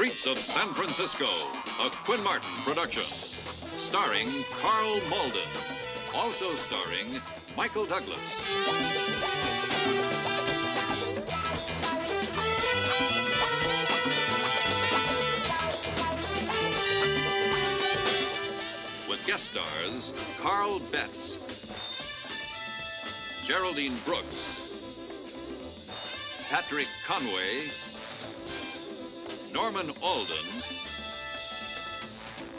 streets of San Francisco, a Quinn Martin production. Starring Karl Malden. Also starring Michael Douglas. With guest stars Carl Betts, Geraldine Brooks, Patrick Conway, Norman Alden,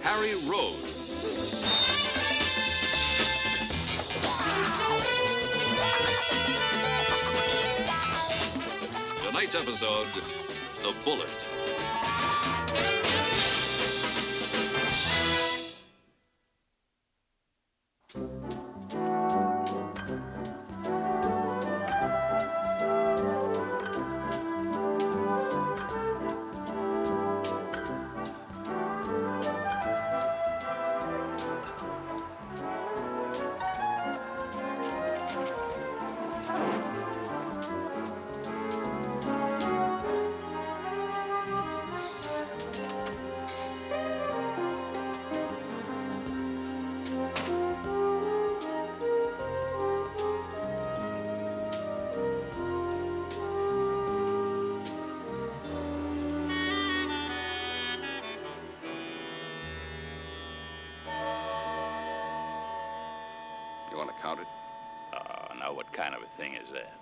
Harry Rose. Tonight's episode, The Bullet. Want to count it? Now what kind of a thing is that?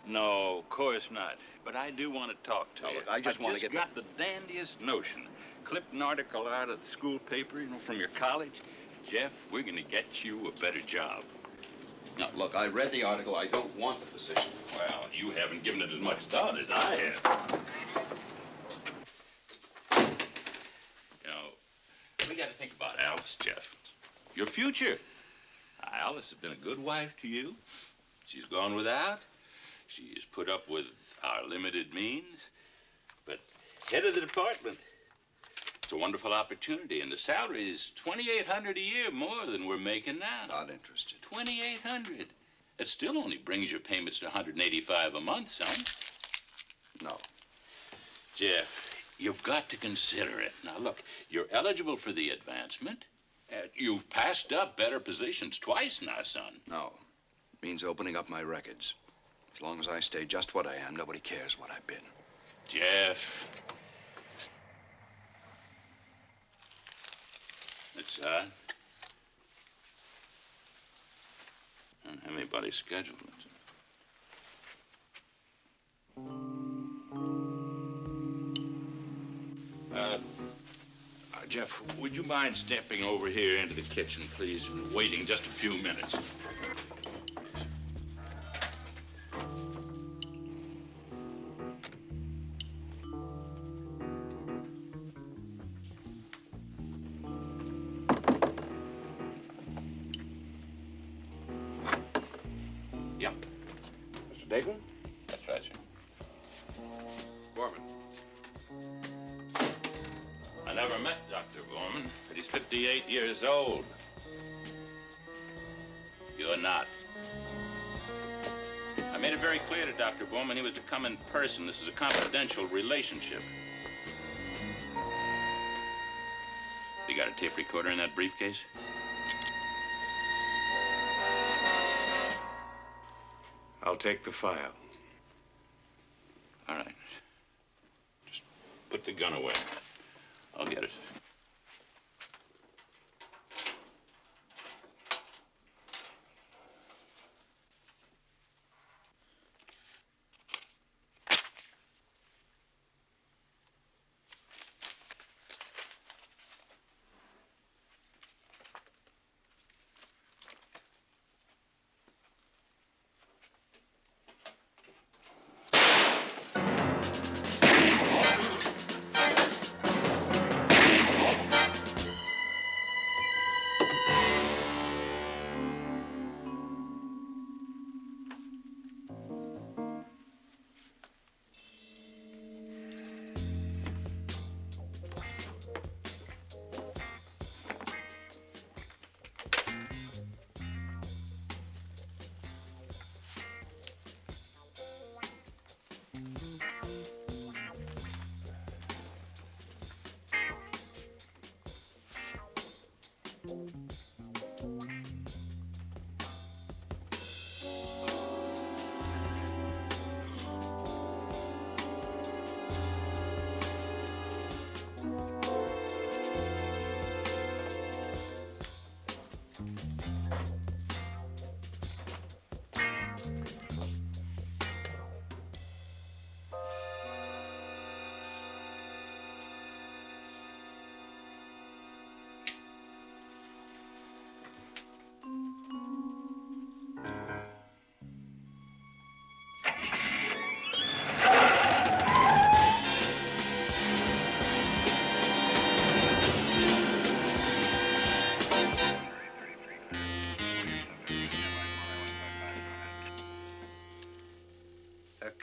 No, of course not. But I do want to talk to you. Look, I just want to get... got the dandiest notion. Clipped an article out of the school paper, from your college. Jeff, we're going to get you a better job. Now, look, I read the article. I don't want the position. Well, you haven't given it as much thought as I have. We got to think about Alice, Jeff. Your future. Alice has been a good wife to you. She's gone without. She has put up with our limited means. But head of the department, it's a wonderful opportunity, and the salary is $2,800 a year more than we're making now. Not interested. $2,800. It still only brings your payments to $185 a month, son. No. Jeff, you've got to consider it. Now, look, you're eligible for the advancement. You've passed up better positions twice now, son. No. It means opening up my records. As long as I stay just what I am, nobody cares what I've been. Jeff. It's odd. I don't have anybody scheduled. Jeff, would you mind stepping over here into the kitchen, please, and waiting just a few minutes? Yeah. Mr. Dayton? That's right, sir. Foreman. I never met Dr. Borman, but he's 58 years old. You're not. I made it very clear to Dr. Borman he was to come in person. This is a confidential relationship. You got a tape recorder in that briefcase? I'll take the file. All right. Just put the gun away. I'll get it.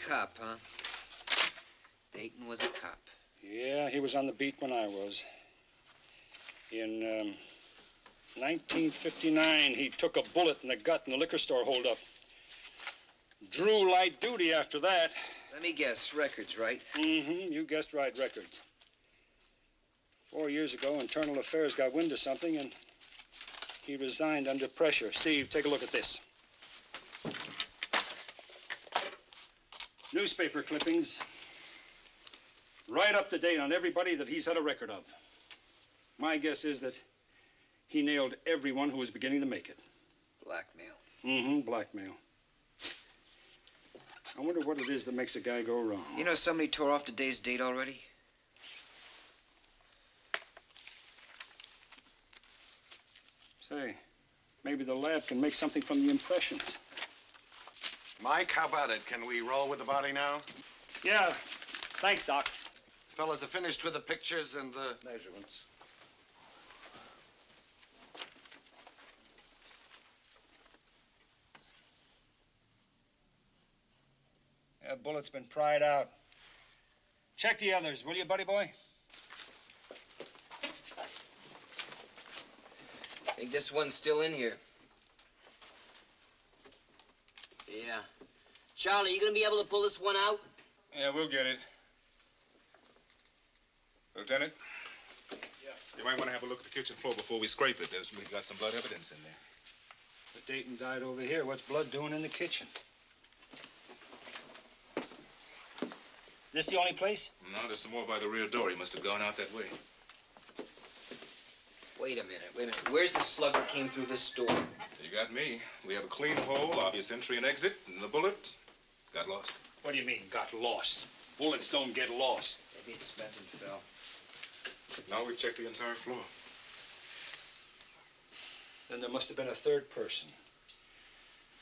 cop, huh? Dayton was a cop. Yeah, he was on the beat when I was. In 1959, he took a bullet in the gut in the liquor store holdup. Drew light duty after that. Let me guess, records, right? Mm-hmm, you guessed right, records. 4 years ago, Internal Affairs got wind of something, and he resigned under pressure. Steve, take a look at this. Newspaper clippings. Right up to date on everybody that he's had a record of. My guess is that he nailed everyone who was beginning to make it. Blackmail. Mm-hmm, blackmail. I wonder what it is that makes a guy go wrong. You know somebody tore off today's date already? Say, maybe the lab can make something from the impressions. Mike, how about it? Can we roll with the body now? Yeah, thanks, Doc. Fellas are finished with the pictures and the measurements. That bullet's been pried out. Check the others, will you, buddy boy? Think this one's still in here. Yeah. Charlie, you gonna be able to pull this one out? Yeah, we'll get it. Lieutenant? Yeah. You might want to have a look at the kitchen floor before we scrape it. We've got some blood evidence in there. But Dayton died over here. What's blood doing in the kitchen? This the only place? No, there's some more by the rear door. He must have gone out that way. Wait a minute. Where's the slug that came through this door? You got me. We have a clean hole, obvious entry and exit, and the bullet got lost. What do you mean, got lost? Bullets don't get lost. Maybe it spent and fell. Now we've checked the entire floor. Then there must have been a third person.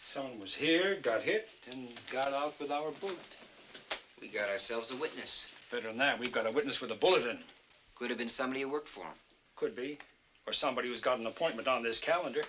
Someone was here, got hit, and got out with our bullet. We got ourselves a witness. Better than that, we've got a witness with a bullet in him. Could have been somebody who worked for him. Could be. Or somebody who's got an appointment on this calendar.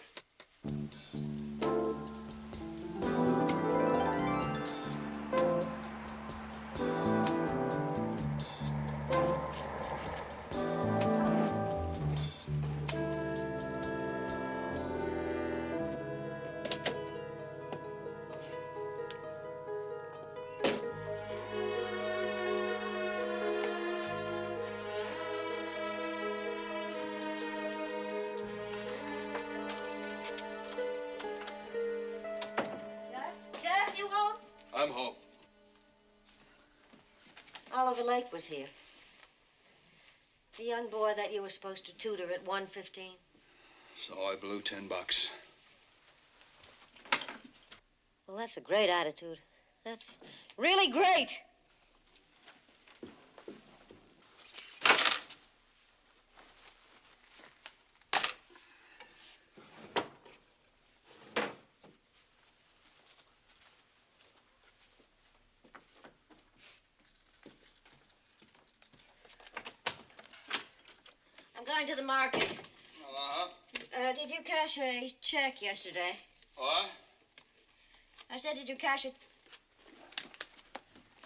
I'm home. Oliver Lake was here. The young boy that you were supposed to tutor at 1:15. So I blew $10. Well, that's a great attitude. That's really great. I'm going to the market. Uh-huh. Did you cash a check yesterday? What? I said, did you cash it?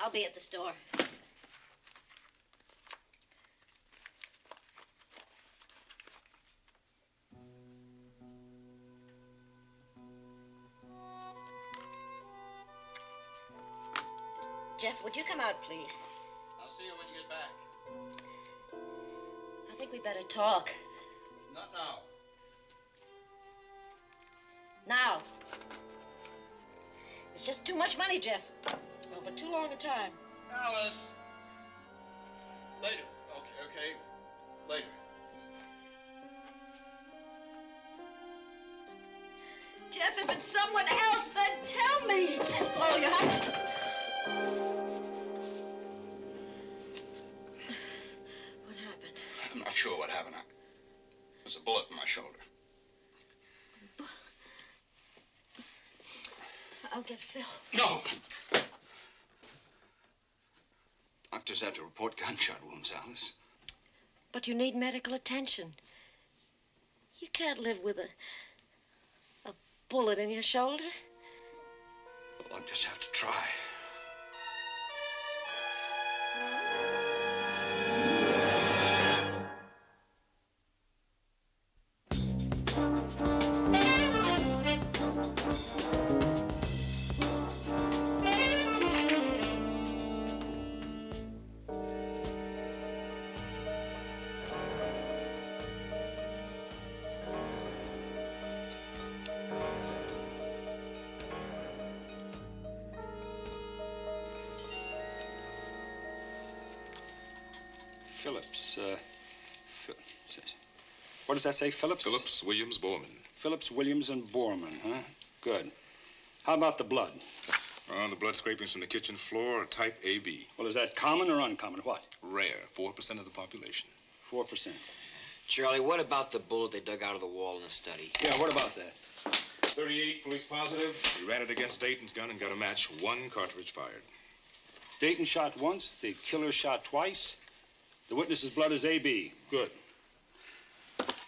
I'll be at the store. Jeff, would you come out, please? I'll see you when you get back. I think we better talk. Not now. Now. It's just too much money, Jeff. Well, for too long a time. Alice. Later. Okay. Later. Jeff, if it's someone else, then tell me. Oh, you have to. What happened? I'm not sure what happened. There's a bullet in my shoulder. I'll get Phil. No! Doctors have to report gunshot wounds, Alice. But you need medical attention. You can't live with a bullet in your shoulder. Well, I'll just have to try. Phillips, what does that say, Phillips? Phillips, Williams, Borman. Phillips, Williams, and Borman, huh? Good. How about the blood? The blood scrapings from the kitchen floor are type AB. Well, is that common or uncommon? What? Rare. 4% of the population. 4%. Charlie, what about the bullet they dug out of the wall in the study? Yeah, what about that? 38, police positive. We ran it against Dayton's gun and got a match. 1 cartridge fired. Dayton shot once, the killer shot twice. The witness's blood is AB. Good.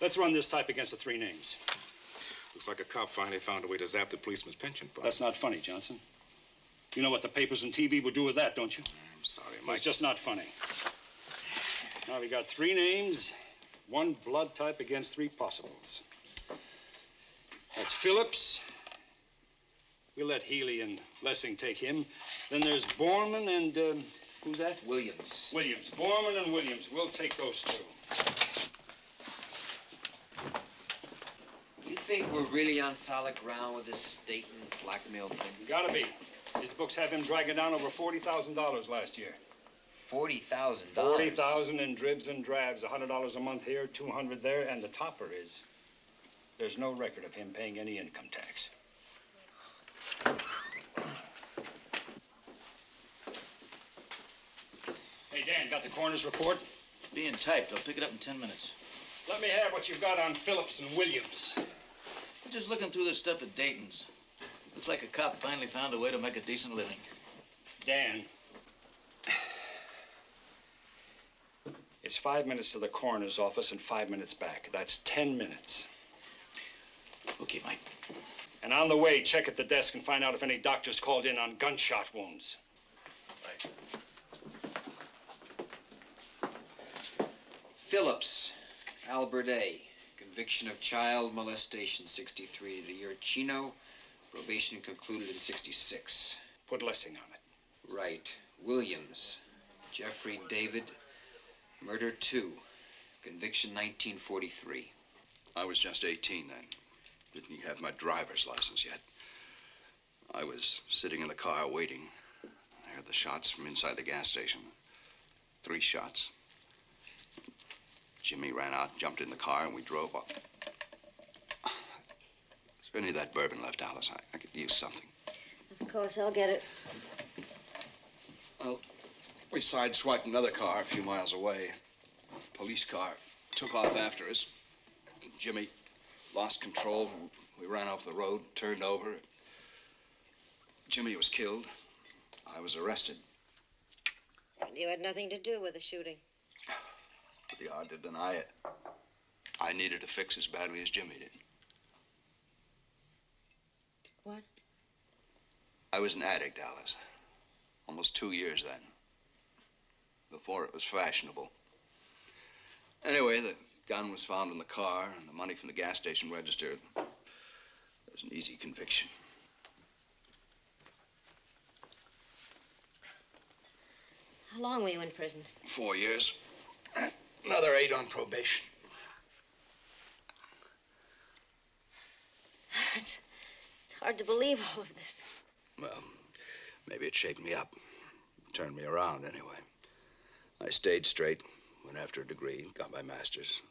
Let's run this type against the 3 names. Looks like a cop finally found a way to zap the policeman's pension fund. That's not funny, Johnson. You know what the papers and TV would do with that, don't you? I'm sorry, Mike. It's just not funny. Now, we got 3 names, 1 blood type against 3 possibles. That's Phillips. We'll let Healy and Lessing take him. Then there's Borman and, who's that? Williams. Williams. Borman and Williams. We'll take those 2. You think we're really on solid ground with this Dayton blackmail thing? Gotta be. His books have him dragging down over $40,000 last year. $40,000? $40,000 in dribs and drabs. $100 a month here, $200 there, and the topper is there's no record of him paying any income tax. Hey, Dan, got the coroner's report? Being typed. I'll pick it up in 10 minutes. Let me have what you've got on Phillips and Williams. I'm just looking through this stuff at Dayton's. Looks like a cop finally found a way to make a decent living. Dan, it's 5 minutes to the coroner's office and 5 minutes back. That's 10 minutes. Okay, Mike. And on the way, check at the desk and find out if any doctors called in on gunshot wounds. Right. Phillips, Albert A. Conviction of child molestation, 63 to year Chino. Probation concluded in 66. Put Lessing on it. Right. Williams, Jeffrey David. Murder 2. Conviction 1943. I was just 18 then. Didn't even have my driver's license yet. I was sitting in the car waiting. I heard the shots from inside the gas station. 3 shots. Jimmy ran out, jumped in the car, and we drove off. Is there any of that bourbon left, Alice? I could use something. Of course, I'll get it. Well, we sideswiped another car a few miles away. A police car took off after us. Jimmy lost control. We ran off the road, turned over. Jimmy was killed. I was arrested. You had nothing to do with the shooting. Pretty hard to deny it. I needed a fix as badly as Jimmy did. What? I was an addict, Alice. Almost 2 years then. Before it was fashionable. Anyway, the gun was found in the car and the money from the gas station register. It was an easy conviction. How long were you in prison? 4 years. Another 8 on probation. It's hard to believe all of this. Well, maybe it shaped me up. Turned me around, anyway. I stayed straight, went after a degree, got my master's.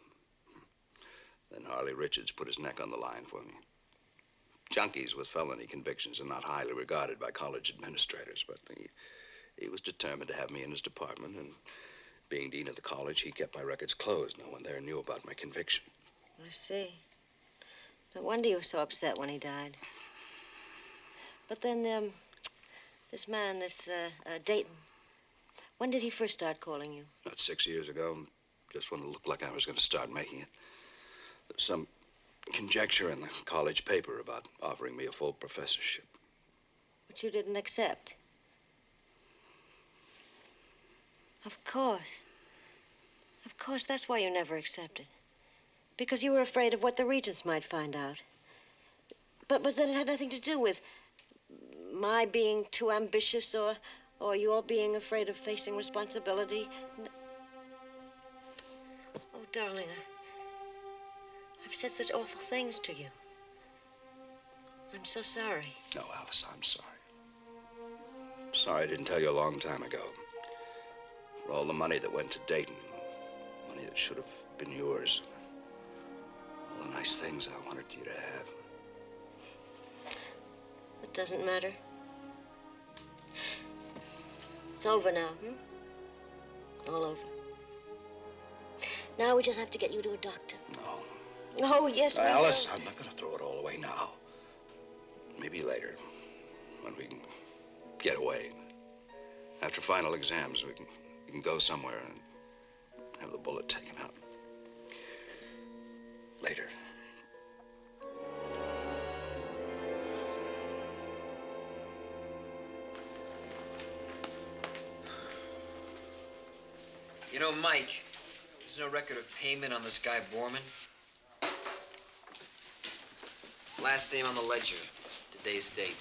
Then Harley Richards put his neck on the line for me. Junkies with felony convictions are not highly regarded by college administrators, but he was determined to have me in his department, and being dean of the college, he kept my records closed. No one there knew about my conviction. I see. No wonder you were so upset when he died. But then, this man, Dayton, when did he first start calling you? About 6 years ago, just when it looked like I was going to start making it. There was some conjecture in the college paper about offering me a full professorship. But you didn't accept. Of course. Of course, that's why you never accepted. Because you were afraid of what the regents might find out. But then it had nothing to do with my being too ambitious or your being afraid of facing responsibility. Oh, darling, I've said such awful things to you. I'm so sorry. No, Alice, I'm sorry. I'm sorry I didn't tell you a long time ago. For all the money that went to Dayton, that should have been yours. All the nice things I wanted you to have. It doesn't matter. It's over now, All over. Now we just have to get you to a doctor. No. Oh, yes, we Alice, will. I'm not going to throw it all away now. Maybe later, when we can get away. After final exams, we can go somewhere and have the bullet taken out. Later. You know, Mike, there's no record of payment on this guy Borman. Last name on the ledger, today's date.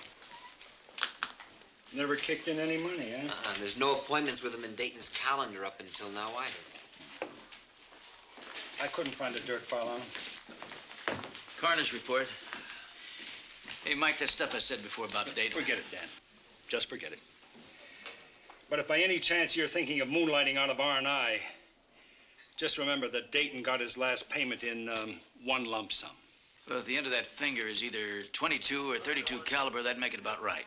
Never kicked in any money, huh? There's no appointments with him in Dayton's calendar up until now either. I couldn't find a dirt file on him. Coroner's report. Hey, Mike, that stuff I said before about Dayton. Forget it, Dan. Just forget it. But if by any chance you're thinking of moonlighting out of R&I, just remember that Dayton got his last payment in one lump sum. Well, if the end of that finger is either 22 or 32 caliber, that'd make it about right.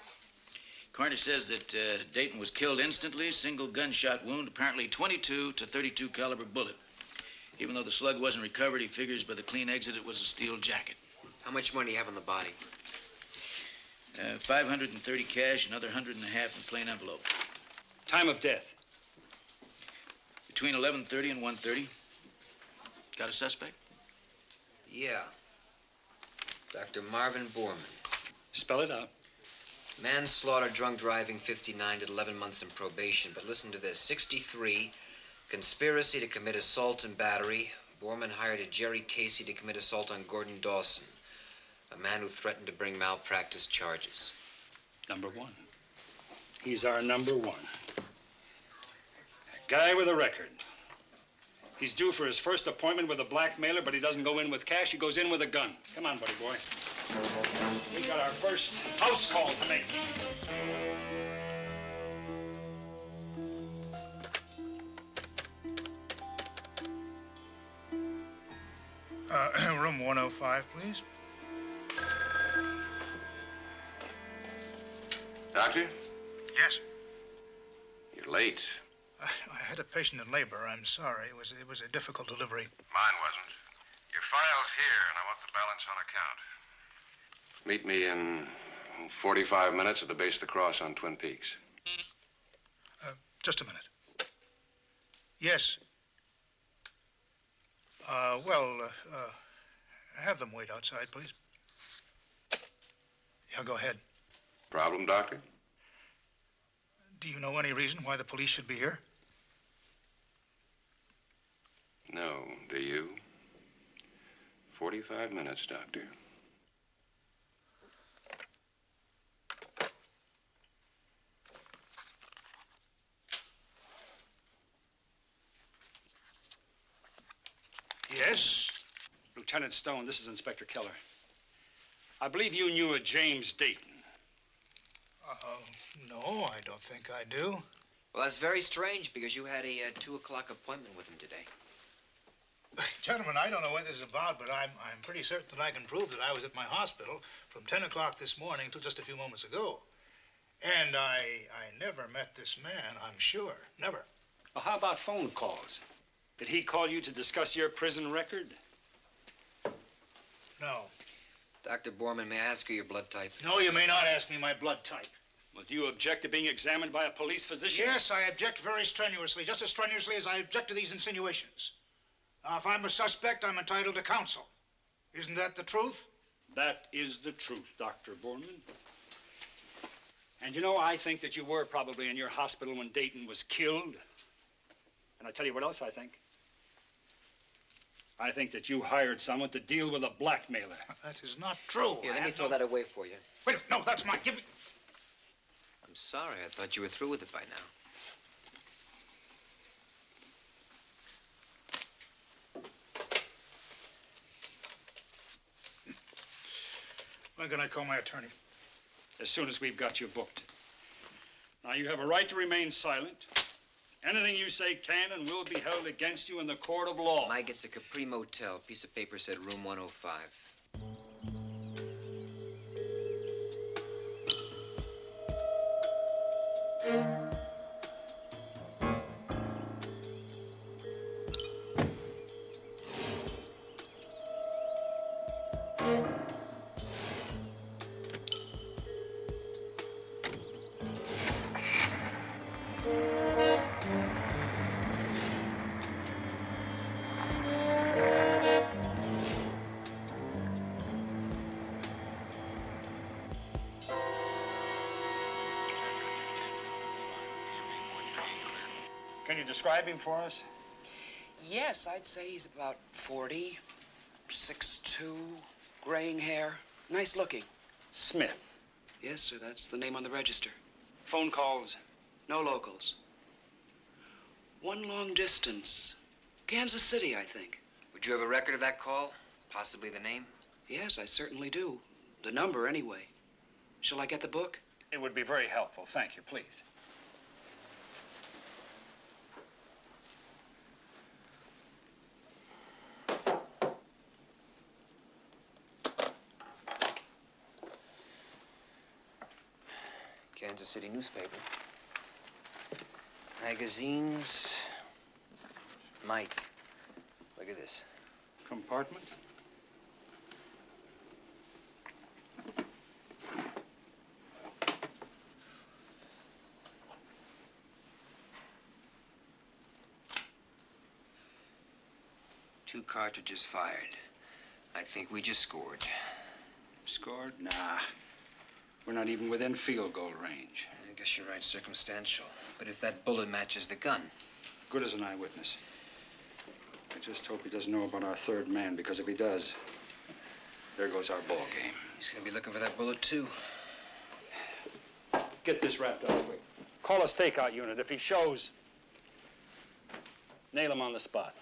Coroner says that Dayton was killed instantly, single gunshot wound, apparently 22 to 32 caliber bullet. Even though the slug wasn't recovered, he figures by the clean exit it was a steel jacket. How much money do you have on the body? 530 cash, another 100 and a half in plain envelope. Time of death? Between 11:30 and 1:30. Got a suspect? Yeah. Dr. Marvin Borman. Spell it out. Manslaughter, drunk driving, 59, did 11 months in probation. But listen to this, 63, conspiracy to commit assault and battery. Borman hired a Jerry Casey to commit assault on Gordon Dawson, a man who threatened to bring malpractice charges. Number one. He's our number one. A guy with a record. He's due for his first appointment with a blackmailer, but he doesn't go in with cash, he goes in with a gun. Come on, buddy boy. We got our first house call to make. Room 105, please. Doctor? Yes. You're late. I had a patient in labor. I'm sorry. It was a difficult delivery. Mine wasn't. Your file's here, and I want the balance on account. Meet me in 45 minutes at the base of the cross on Twin Peaks. Just a minute. Yes. Have them wait outside, please. Yeah, go ahead. Problem, Doctor? Do you know any reason why the police should be here? No, do you? 45 minutes, Doctor. Yes? Lieutenant Stone, this is Inspector Keller. I believe you knew a James Dayton. No, I don't think I do. Well, that's very strange, because you had a 2 o'clock appointment with him today. Gentlemen, I don't know what this is about, but I'm pretty certain that I can prove that I was at my hospital from 10 o'clock this morning till just a few moments ago. And I never met this man, I'm sure. Never. Well, how about phone calls? Did he call you to discuss your prison record? No. Dr. Borman, may I ask you your blood type? No, you may not ask me my blood type. Well, do you object to being examined by a police physician? Yes, I object very strenuously, just as strenuously as I object to these insinuations. Now, if I'm a suspect, I'm entitled to counsel. Isn't that the truth? That is the truth, Dr. Borman. And you know, I think that you were probably in your hospital when Dayton was killed. And I tell you what else I think. I think that you hired someone to deal with a blackmailer. That is not true. Here, let me throw that away for you. Wait, no, that's mine. Give me... I'm sorry. I thought you were through with it by now. When can I call my attorney? As soon as we've got you booked. Now, you have a right to remain silent Anything you say can and will be held against you in the court of law. Mike, it's the Capri Motel. Piece of paper said room 105. Can you describe him for us? Yes, I'd say he's about 40, 6'2", graying hair, nice looking. Smith. Yes, sir, that's the name on the register. Phone calls? No locals. One long distance. Kansas City, I think. Would you have a record of that call? Possibly the name? Yes, I certainly do. The number, anyway. Shall I get the book? It would be very helpful. Thank you, please. Kansas City newspaper. Magazines. Mike, look at this. Compartment? Two cartridges fired. I think we just scored. Scored? Nah. We're not even within field goal range. I guess you're right, circumstantial. But if that bullet matches the gun... Good as an eyewitness. I just hope he doesn't know about our third man, because if he does, there goes our ball game. He's gonna be looking for that bullet, too. Get this wrapped up quick. Call a stakeout unit. If he shows, nail him on the spot.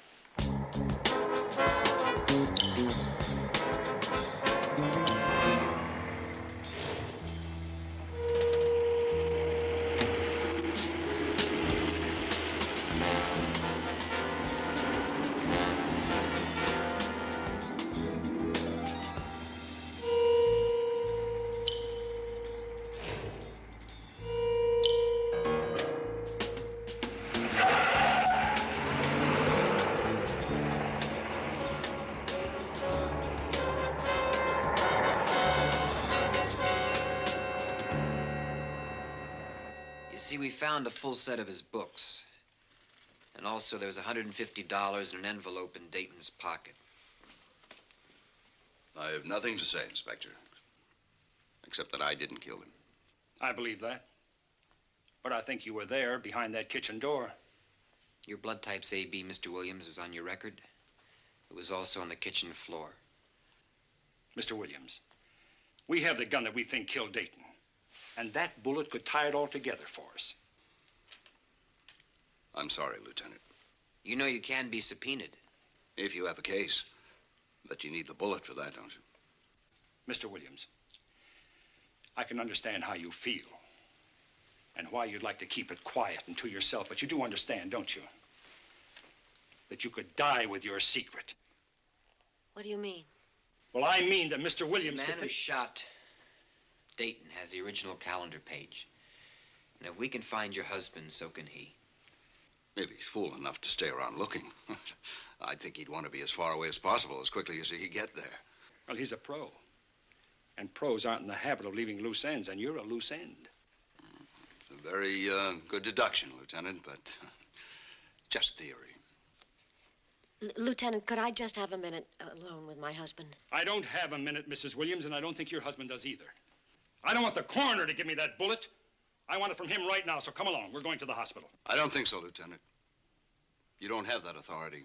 We found a full set of his books. And also there was $150 in an envelope in Dayton's pocket. I have nothing to say, Inspector, except that I didn't kill him. I believe that. But I think you were there behind that kitchen door. Your blood type's AB, Mr. Williams, was on your record. It was also on the kitchen floor. Mr. Williams, we have the gun that we think killed Dayton. And that bullet could tie it all together for us. I'm sorry, Lieutenant. You know you can be subpoenaed. If you have a case. But you need the bullet for that, don't you? Mr. Williams, I can understand how you feel and why you'd like to keep it quiet and to yourself, but you do understand, don't you? That you could die with your secret. What do you mean? Well, I mean that Mr. Williams... The man who shot Dayton has the original calendar page. And if we can find your husband, so can he. If he's fool enough to stay around looking. I think he'd want to be as far away as possible, as quickly as he could get there. Well, he's a pro. And pros aren't in the habit of leaving loose ends, and you're a loose end. It's a very good deduction, Lieutenant, but just theory. Lieutenant, could I just have a minute alone with my husband? I don't have a minute, Mrs. Williams, and I don't think your husband does either. I don't want the coroner to give me that bullet. I want it from him right now, so come along. We're going to the hospital. I don't think so, Lieutenant. You don't have that authority.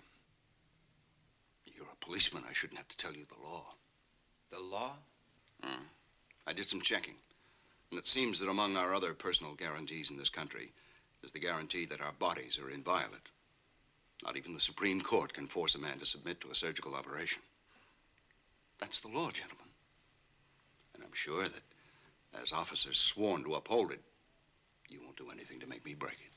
You're a policeman. I shouldn't have to tell you the law. The law? I did some checking, and it seems that among our other personal guarantees in this country is the guarantee that our bodies are inviolate. Not even the Supreme Court can force a man to submit to a surgical operation. That's the law, gentlemen. And I'm sure that as officers sworn to uphold it, you won't do anything to make me break it.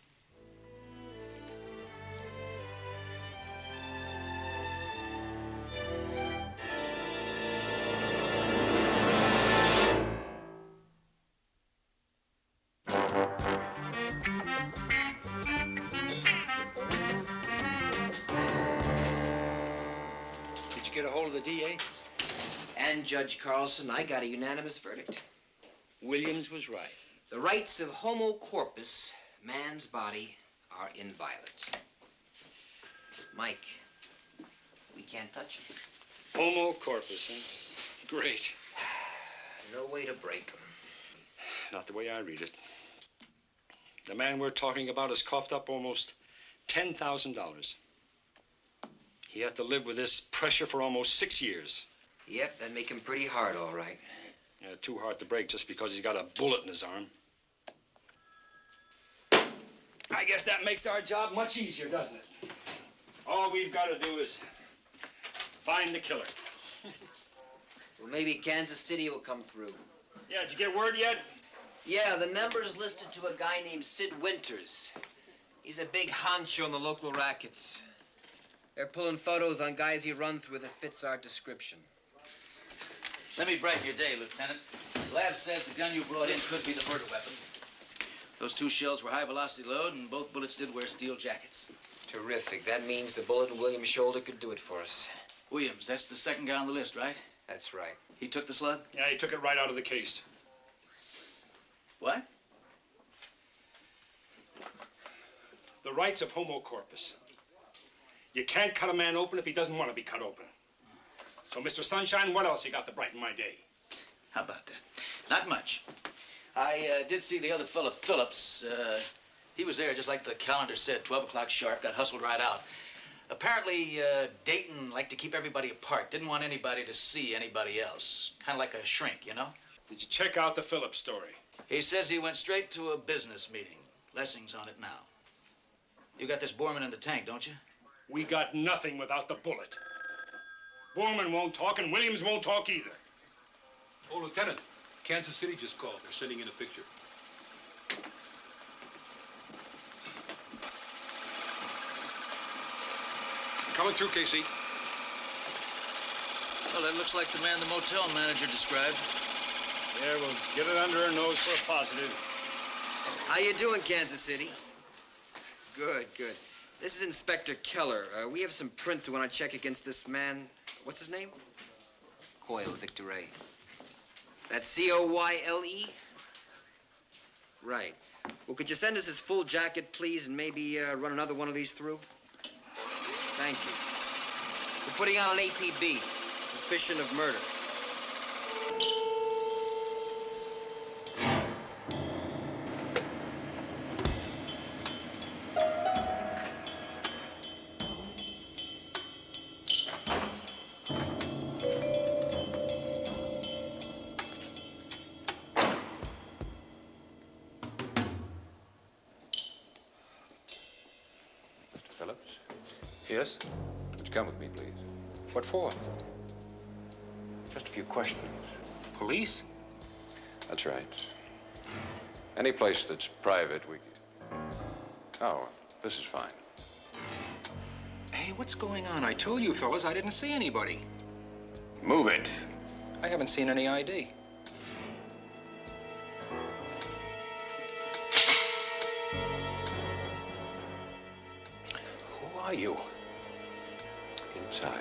of the DA? And Judge Carlson, I got a unanimous verdict. Williams was right. The rights of homo corpus, man's body, are inviolate. Mike, we can't touch him. Homo corpus, huh? Great. No way to break him. Not the way I read it. The man we're talking about has coughed up almost $10,000. He had to live with this pressure for almost 6 years. Yep, that'd make him pretty hard, all right. Yeah, too hard to break just because he's got a bullet in his arm. I guess that makes our job much easier, doesn't it? All we've got to do is find the killer. Well, maybe Kansas City will come through. Yeah, did you get word yet? Yeah, the number's listed to a guy named Sid Winters. He's a big honcho in the local rackets. They're pulling photos on guys he runs with that fits our description. Let me brighten your day, Lieutenant. The lab says the gun you brought in could be the murder weapon. Those 2 shells were high-velocity load, and both bullets did wear steel jackets. Terrific. That means the bullet in Williams' shoulder could do it for us. Williams, that's the second guy on the list, right? That's right. He took the slug? Yeah, he took it right out of the case. What? The rights of homo corpus. You can't cut a man open if he doesn't want to be cut open. So, Mr. Sunshine, what else you got to brighten my day? How about that? Not much. I did see the other fellow, Phillips. He was there just like the calendar said, 12 o'clock sharp, got hustled right out. Apparently, Dayton liked to keep everybody apart, didn't want anybody to see anybody else. Kind of like a shrink, you know? Did you check out the Phillips story? He says he went straight to a business meeting. Lessing's on it now. You got this Borman in the tank, don't you? We got nothing without the bullet. Borman won't talk, and Williams won't talk either. Oh, Lieutenant, Kansas City just called. They're sending in a picture. Coming through, Casey. Well, that looks like the man the motel manager described. Yeah, we'll get it under her nose for a positive. How you doing, Kansas City? Good, good. This is Inspector Keller. We have some prints we want to check against this man. What's his name? Coyle, Victor Ray. That's C-O-Y-L-E? Right. Well, could you send us his full jacket, please, and maybe run another one of these through? Thank you. We're putting out an APB. Suspicion of murder. Phillips? Yes? Would you come with me, please? What for? Just a few questions. Police? That's right. Any place that's private, we... Oh, this is fine. Hey, what's going on? I told you fellas I didn't see anybody. Move it. I haven't seen any ID. Who are you? Inside.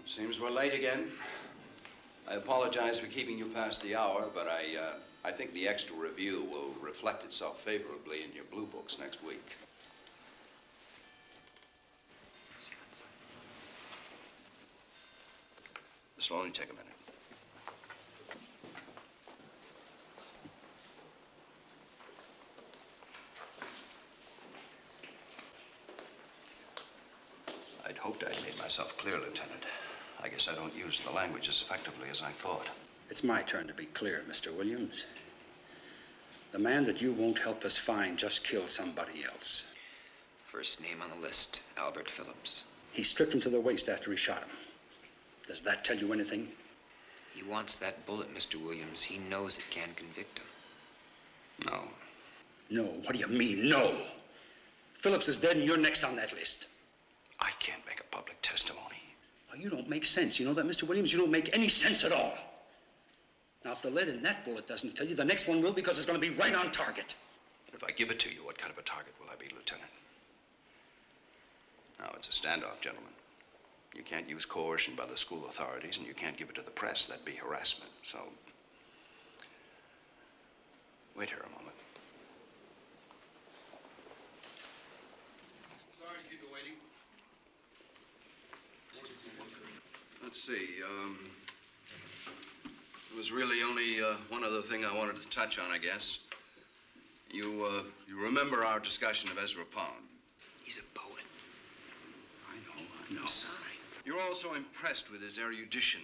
Seems we're late again. I apologize for keeping you past the hour, but I think the extra review will reflect itself favorably in your blue books next week. This will only take a minute. I'd hoped I'd made myself clear, Lieutenant. I guess I don't use the language as effectively as I thought. It's my turn to be clear, Mr. Williams. The man that you won't help us find just killed somebody else. First name on the list, Albert Phillips. He stripped him to the waist after he shot him. Does that tell you anything? He wants that bullet, Mr. Williams. He knows it can convict him. No. No, what do you mean, no? Phillips is dead and you're next on that list. I can't make a public testimony. Now, you don't make sense. You know that, Mr. Williams? You don't make any sense at all. Now, if the lead in that bullet doesn't tell you, the next one will, because it's going to be right on target. But if I give it to you, what kind of a target will I be, Lieutenant? Now, it's a standoff, gentlemen. You can't use coercion by the school authorities, and you can't give it to the press. That'd be harassment. So, wait here a moment. Sorry to keep you waiting. Let's see, it was really only one other thing I wanted to touch on, I guess. You remember our discussion of Ezra Pound? He's a poet. I know. Sorry. You're also impressed with his erudition,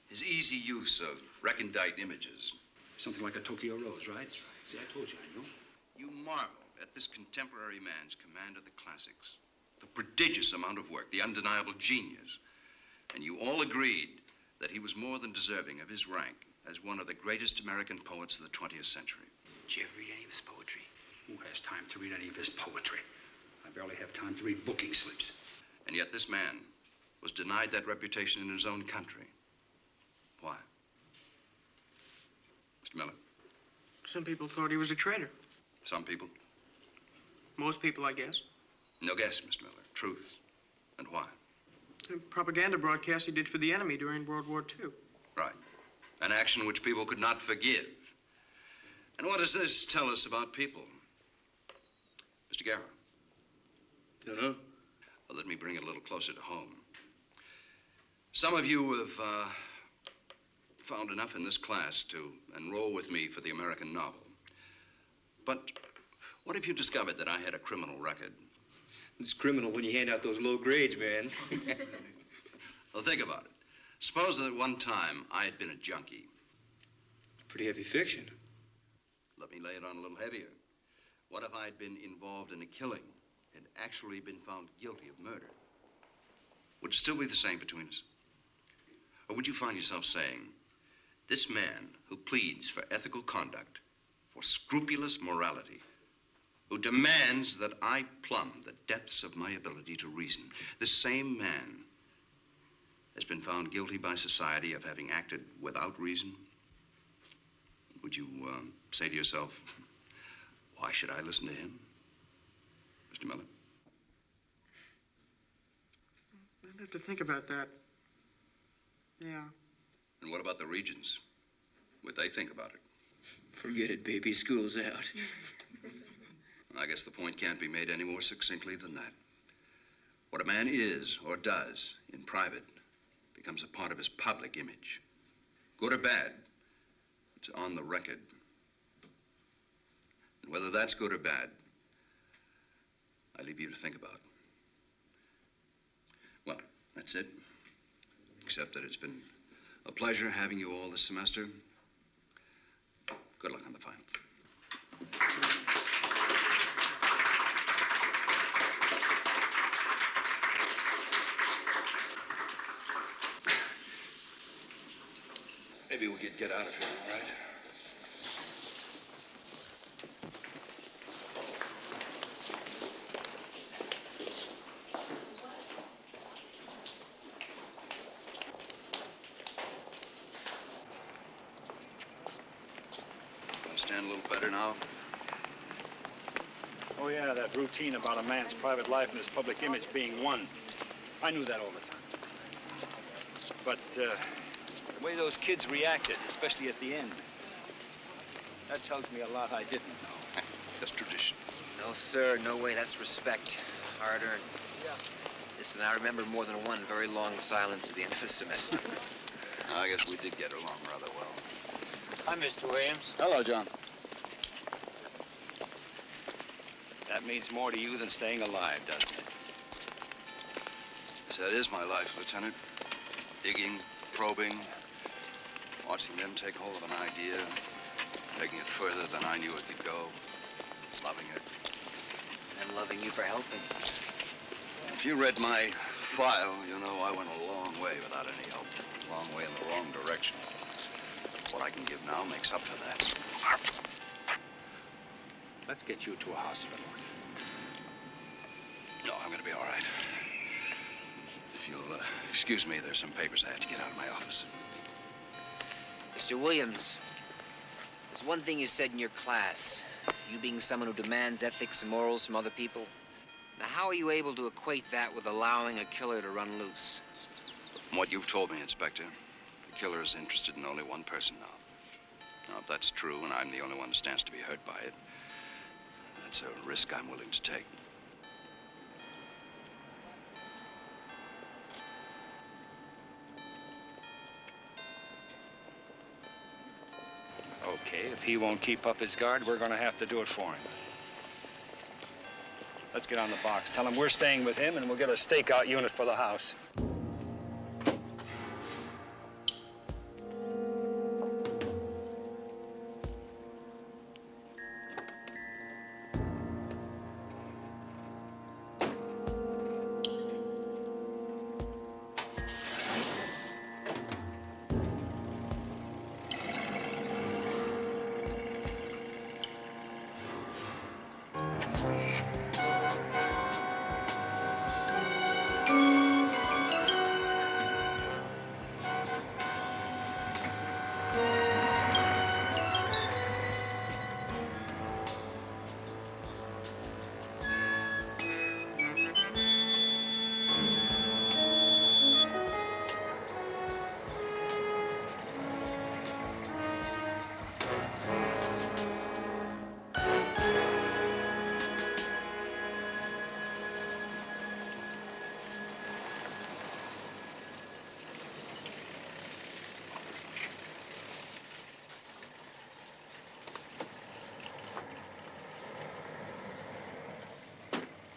his easy use of recondite images. Something like a Tokyo Rose, right? See, I told you, I know. You marvel at this contemporary man's command of the classics, the prodigious amount of work, the undeniable genius. And you all agreed that he was more than deserving of his rank as one of the greatest American poets of the 20th century. Did you ever read any of his poetry? Who has time to read any of his poetry? I barely have time to read booking slips. And yet this man was denied that reputation in his own country. Why? Mr. Miller? Some people thought he was a traitor. Some people? Most people, I guess. No guess, Mr. Miller. Truth. And why? The propaganda broadcast he did for the enemy during World War II. Right. An action which people could not forgive. And what does this tell us about people? Mr. Garrow? Dunno. Well, let me bring it a little closer to home. Some of you have found enough in this class to enroll with me for the American novel. But what if you discovered that I had a criminal record? It's criminal when you hand out those low grades, man. Well, think about it. Suppose that at one time I had been a junkie. Pretty heavy fiction. Let me lay it on a little heavier. What if I had been involved in a killing, had actually been found guilty of murder? Would it still be the same between us? Or would you find yourself saying, this man who pleads for ethical conduct, for scrupulous morality, who demands that I plumb the depths of my ability to reason, this same man has been found guilty by society of having acted without reason? Would you say to yourself, why should I listen to him? Mr. Miller? I'd have to think about that. Yeah. And what about the Regents? Would they think about it? Forget it, baby. School's out. I guess the point can't be made any more succinctly than that. What a man is or does in private becomes a part of his public image. Good or bad, it's on the record. And whether that's good or bad, I leave you to think about. Well, that's it. Except that it's been a pleasure having you all this semester. Good luck on the finals. Maybe we could get out of here, all right? Understand a little better now? Oh, yeah, that routine about a man's private life and his public image being one. I knew that all the time. But, the way those kids reacted, especially at the end, that tells me a lot I didn't know. That's tradition. No, sir, no way. That's respect. Hard earned. Yeah. Listen, I remember more than one very long silence at the end of the semester. I guess we did get along rather well. Hi, Mr. Williams. Hello, John. That means more to you than staying alive, doesn't it? Yes, that is my life, Lieutenant. Digging, probing, watching them take hold of an idea, taking it further than I knew it could go, loving it, And loving you for helping. If you read my file, you know I went a long way without any help. A long way in the wrong direction. What I can give now makes up for that. Let's get you to a hospital. No, I'm gonna be all right. If you'll excuse me, there's some papers I have to get out of my office. Mr. Williams, there's one thing you said in your class. You being someone who demands ethics and morals from other people. Now, how are you able to equate that with allowing a killer to run loose? From what you've told me, Inspector, the killer is interested in only one person now. Now, if that's true and I'm the only one who stands to be hurt by it, that's a risk I'm willing to take. Okay, if he won't keep up his guard, we're going to have to do it for him. Let's get on the box. Tell him we're staying with him, and we'll get a stakeout unit for the house.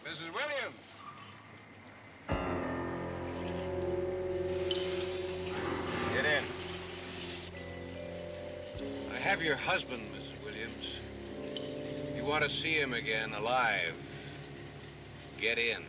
Mrs. Williams. Get in. I have your husband, Mrs. Williams. You want to see him again, alive. Get in.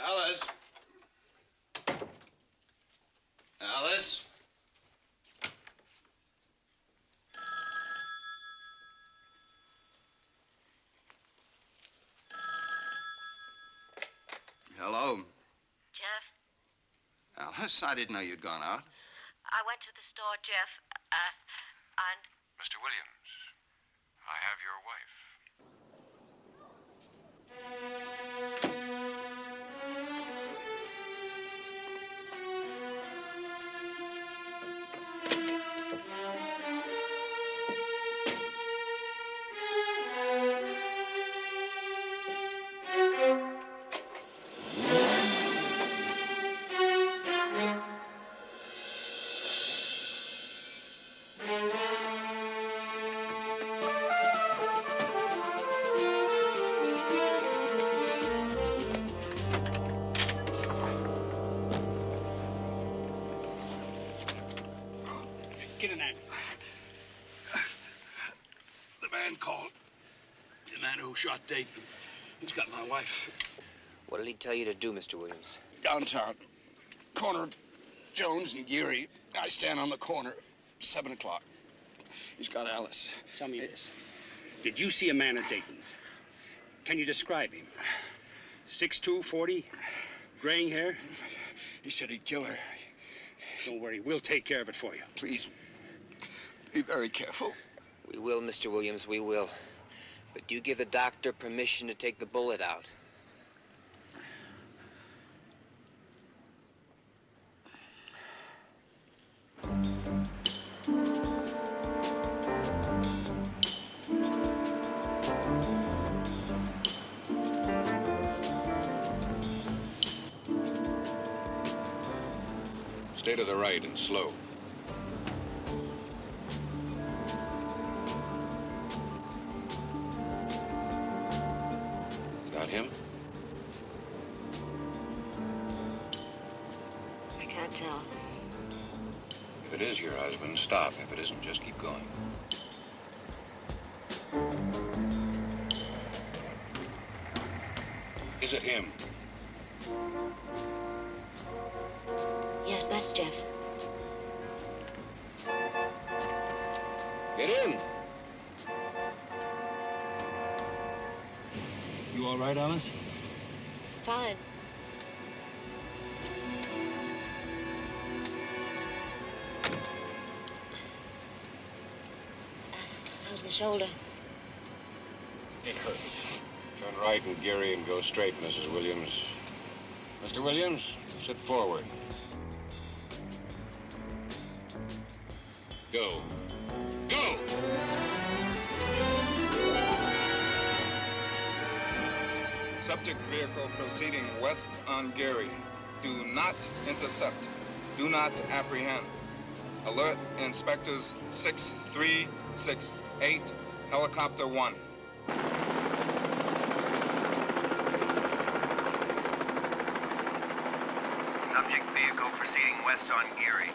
Alice? Alice? Hello? Jeff, Alice, I didn't know you'd gone out. I went to the store, Jeff, and... Mr. Williams, I have your wife. Get an ambulance. The man called. The man who shot Dayton. He's got my wife. What did he tell you to do, Mr. Williams? Downtown. Corner of Jones and Geary. I stand on the corner. 7 o'clock. He's got Alice. Tell me this. Did you see a man at Dayton's? Can you describe him? 6'2", 40, graying hair? He said he'd kill her. Don't worry, we'll take care of it for you. Please. be very careful. We will, Mr. Williams, we will. But do you give the doctor permission to take the bullet out? Stay to the right and slow. Is that him? I can't tell. If it is your husband, stop. If it isn't, just keep going. Is it him? Yes, that's Jeff. Get in. You all right, Alice? Fine. How's the shoulder? It hurts. Turn right and Geary and go straight, Mrs. Williams. Mr. Williams, sit forward. Go. Go! Subject vehicle proceeding west on Geary. Do not intercept. Do not apprehend. Alert inspectors 6368, helicopter 1. Subject vehicle proceeding west on Geary.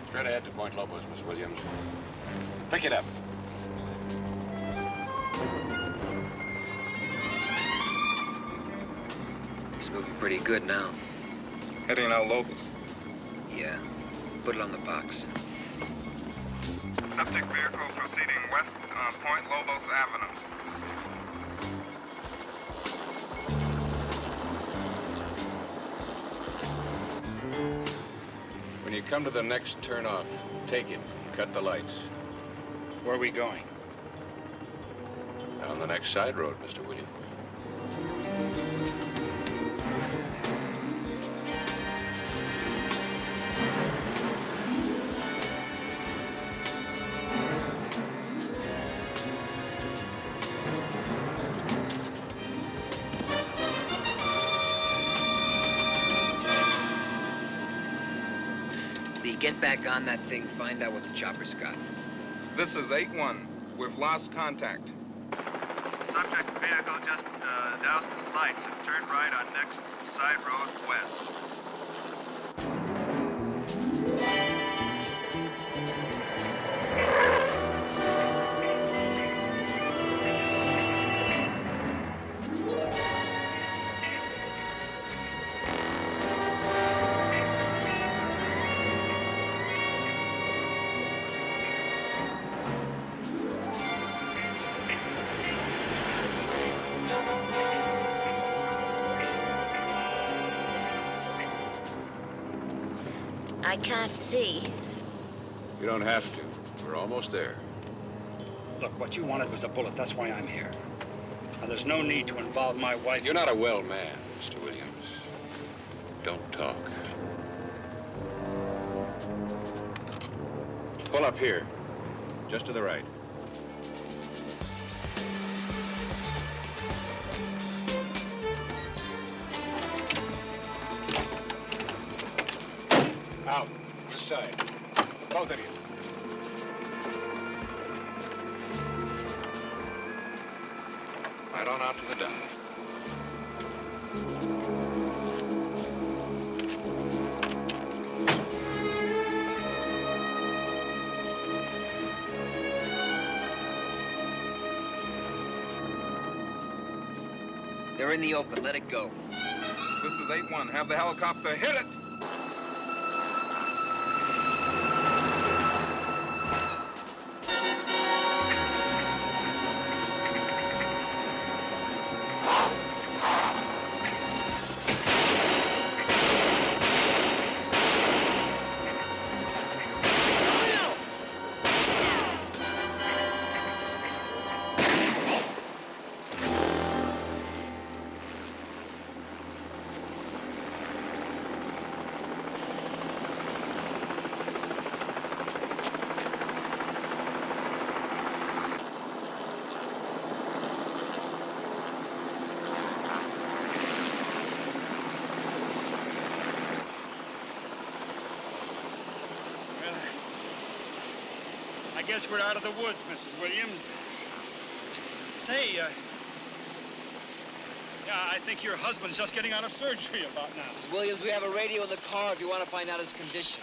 Straight ahead to Point Lobos, Miss Williams. Pick it up. He's moving pretty good now. Heading out Lobos. Yeah. Put it on the box. Subject vehicle proceeding west on Point Lobos Avenue. When you come to the next turn off, take it. Cut the lights. Where are we going? Down the next side road, Mr. Williams. Get back on that thing, find out what the chopper's got. This is 8-1. We've lost contact. Subject vehicle just doused his lights and turned right on next side road west. I can't see. You don't have to. We're almost there. Look, what you wanted was a bullet. That's why I'm here. Now, there's no need to involve my wife. You're not a well man, Mr. Williams. Don't talk. Pull up here. Just to the right. Out. This side. Both of you. Right on out to the dock. They're in the open. Let it go. This is 8-1. Have the helicopter hit it. I guess we're out of the woods, Mrs. Williams. Say, yeah, I think your husband's just getting out of surgery about now. Mrs. Williams, we have a radio in the car if you want to find out his condition.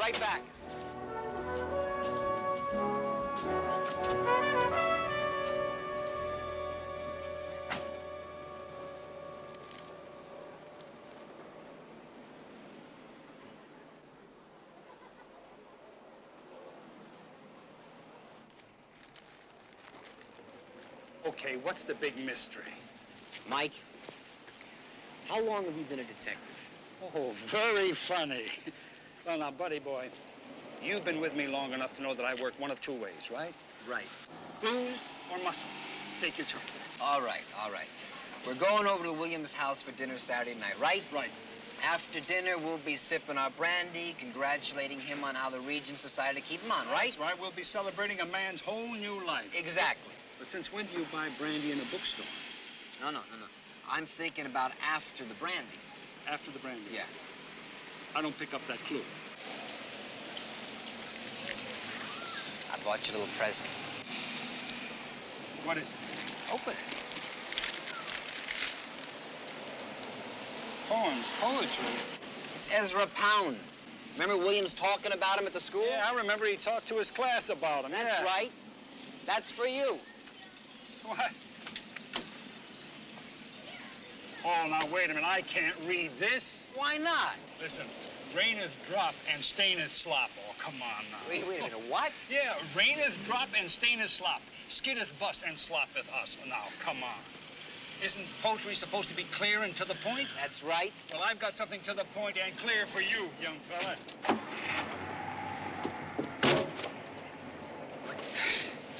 Right back. Okay, what's the big mystery? Mike, how long have you been a detective? Oh, very funny. Well, now, buddy boy, you've been with me long enough to know that I work one of two ways, right? Right. Booze or muscle. Take your choice. All right, all right. We're going over to William's house for dinner Saturday night, right? Right. After dinner, we'll be sipping our brandy, congratulating him on how the Regents decided to keep him on, right? That's right. We'll be celebrating a man's whole new life. Exactly. But since when do you buy brandy in a bookstore? No. I'm thinking about after the brandy. After the brandy? Yeah. I don't pick up that clue. I bought you a little present. What is it? Open it. Poems, poetry. It's Ezra Pound. Remember Williams talking about him at the school? Yeah, I remember he talked to his class about him. That's right. That's for you. What? Oh, now, wait a minute. I can't read this. Why not? Listen, raineth drop and staineth slop. Oh, come on now. Wait a minute. What? Yeah, raineth drop and staineth slop. Skiddeth bus and sloppeth us. Now, come on. Isn't poetry supposed to be clear and to the point? That's right. Well, I've got something to the point and clear for you, young fella.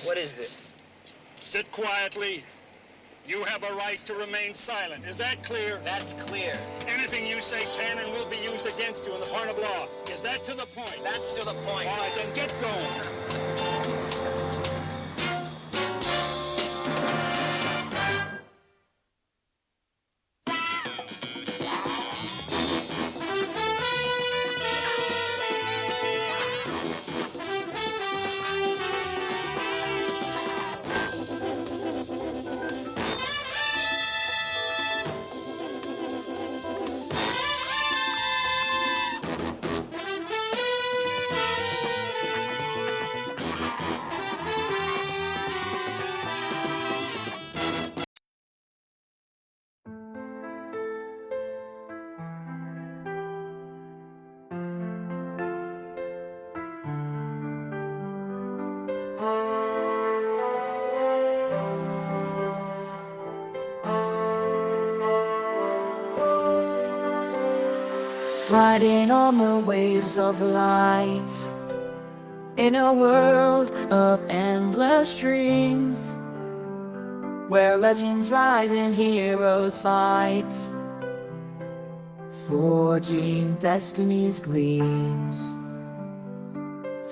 What is it? Sit quietly. You have a right to remain silent. Is that clear? That's clear. Anything you say can and will be used against you in the point of law. Is that to the point? That's to the point. All right, then get going. Riding on the waves of light, in a world of endless dreams, where legends rise and heroes fight, forging destiny's gleams.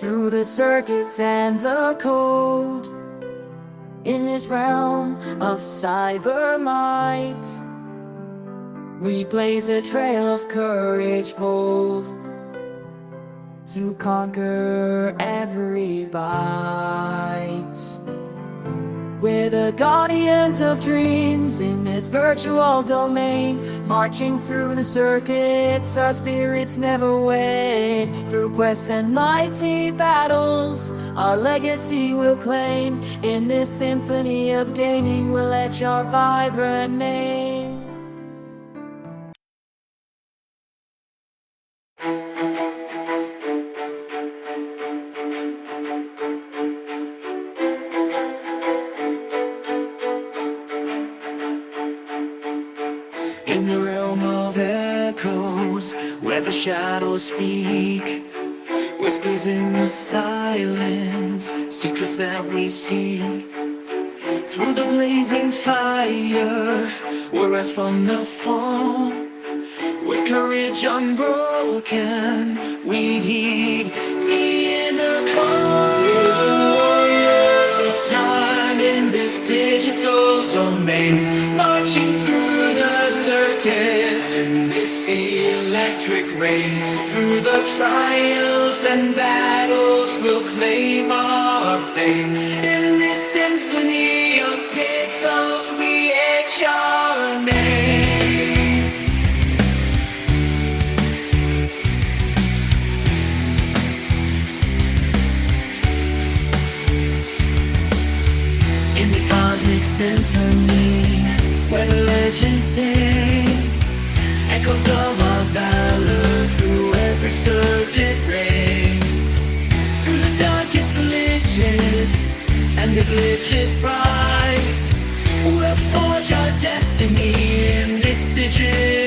through the circuits and the code. In this realm of cyber might, we blaze a trail of courage bold to conquer every bite. We're the guardians of dreams in this virtual domain, marching through the circuits, our spirits never wane. Through quests and mighty battles, our legacy will claim. In this symphony of gaming, we'll etch our vibrant name. In the realm of echoes, where the shadows speak, whispers in the silence, secrets that we seek. Through the blazing fire, we'll rise from the fall. With courage unbroken, we heed the inner call. Warriors of time in this digital domain, marching through the circuits in this electric rain. Through the trials and battles, we'll claim our fame. In this symphony of pixels, we etch our name. In the cosmic symphony, where the legends sing, echoes of our valor through every circuit ring. Through the darkest glitches and the glitches bright, we'll forge our destiny in this digital